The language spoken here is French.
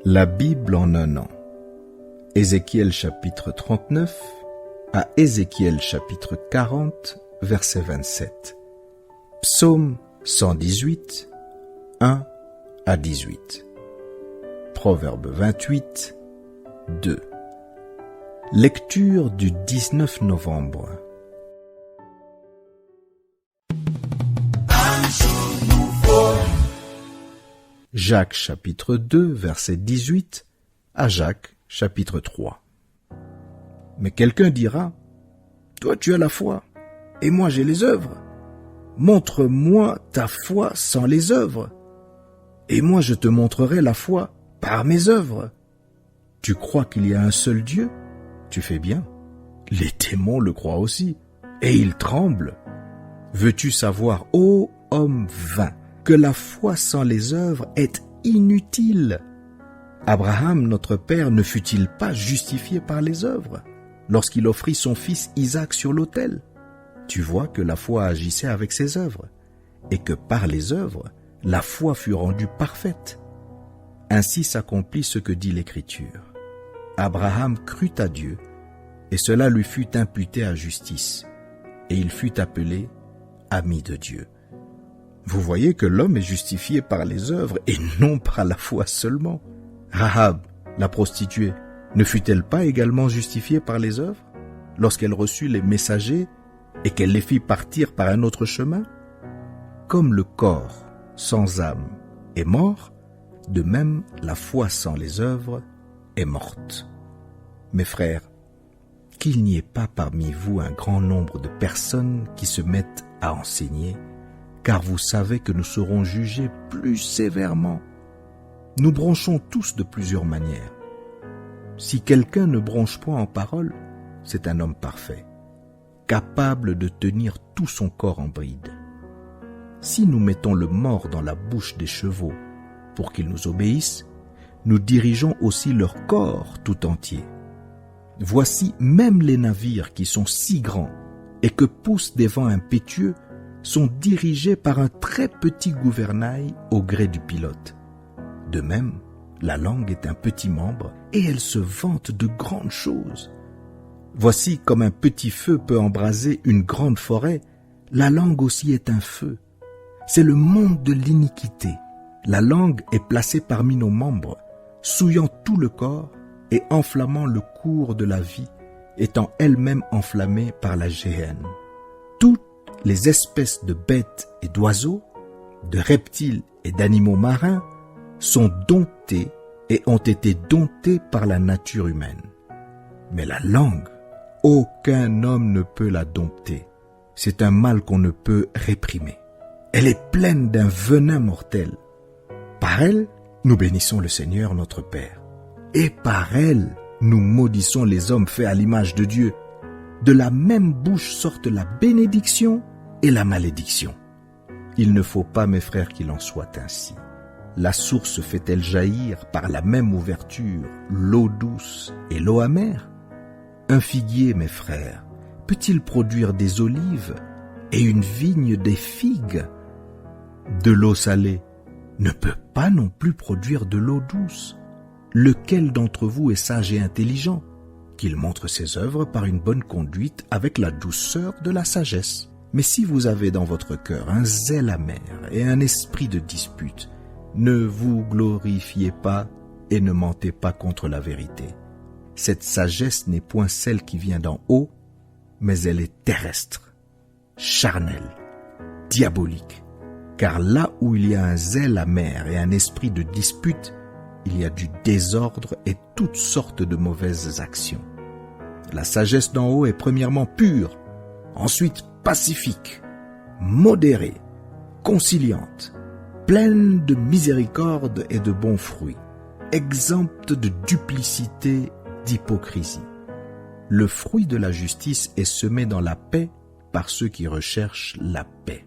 La Bible en un an. Ézéchiel chapitre 39 à Ézéchiel chapitre 40, verset 27. Psaume 118, 1 à 18. Proverbe 28, 2. Lecture du 19 novembre. Jacques chapitre 2, verset 18 à Jacques chapitre 3. Mais quelqu'un dira, « Toi tu as la foi, et moi j'ai les œuvres. Montre-moi ta foi sans les œuvres, et moi je te montrerai la foi par mes œuvres. Tu crois qu'il y a un seul Dieu? Tu fais bien. Les démons le croient aussi, et ils tremblent. Veux-tu savoir, ô homme vain, que la foi sans les œuvres est inutile? Abraham, notre père, ne fut-il pas justifié par les œuvres lorsqu'il offrit son fils Isaac sur l'autel? Tu vois que la foi agissait avec ses œuvres, et que par les œuvres, la foi fut rendue parfaite. Ainsi s'accomplit ce que dit l'Écriture. Abraham crut à Dieu, et cela lui fut imputé à justice, et il fut appelé ami de Dieu. Vous voyez que l'homme est justifié par les œuvres et non par la foi seulement. Rahab, la prostituée, ne fut-elle pas également justifiée par les œuvres lorsqu'elle reçut les messagers et qu'elle les fit partir par un autre chemin? Comme le corps sans âme est mort, de même la foi sans les œuvres est morte. Mes frères, qu'il n'y ait pas parmi vous un grand nombre de personnes qui se mettent à enseigner, car vous savez que nous serons jugés plus sévèrement. Nous bronchons tous de plusieurs manières. Si quelqu'un ne bronche point en parole, c'est un homme parfait, capable de tenir tout son corps en bride. Si nous mettons le mors dans la bouche des chevaux pour qu'ils nous obéissent, nous dirigeons aussi leur corps tout entier. Voici même les navires qui sont si grands et que poussent des vents impétueux sont dirigés par un très petit gouvernail au gré du pilote. De même, la langue est un petit membre et elle se vante de grandes choses. Voici comme un petit feu peut embraser une grande forêt, la langue aussi est un feu. C'est le monde de l'iniquité. La langue est placée parmi nos membres, souillant tout le corps et enflammant le cours de la vie, étant elle-même enflammée par la géhenne. Toutes les espèces de bêtes et d'oiseaux, de reptiles et d'animaux marins sont domptés et ont été domptés par la nature humaine. Mais la langue, aucun homme ne peut la dompter. C'est un mal qu'on ne peut réprimer. Elle est pleine d'un venin mortel. Par elle, nous bénissons le Seigneur notre Père. Et par elle, nous maudissons les hommes faits à l'image de Dieu. De la même bouche sortent la bénédiction et la malédiction. Il ne faut pas, mes frères, qu'il en soit ainsi. La source fait-elle jaillir par la même ouverture l'eau douce et l'eau amère? Un figuier, mes frères, peut-il produire des olives et une vigne des figues? De l'eau salée ne peut pas non plus produire de l'eau douce. Lequel d'entre vous est sage et intelligent? Qu'il montre ses œuvres par une bonne conduite avec la douceur de la sagesse. Mais si vous avez dans votre cœur un zèle amer et un esprit de dispute, ne vous glorifiez pas et ne mentez pas contre la vérité. Cette sagesse n'est point celle qui vient d'en haut, mais elle est terrestre, charnelle, diabolique. Car là où il y a un zèle amer et un esprit de dispute, il y a du désordre et toutes sortes de mauvaises actions. La sagesse d'en haut est premièrement pure, ensuite pacifique, modérée, conciliante, pleine de miséricorde et de bons fruits, exempte de duplicité, d'hypocrisie. Le fruit de la justice est semé dans la paix par ceux qui recherchent la paix.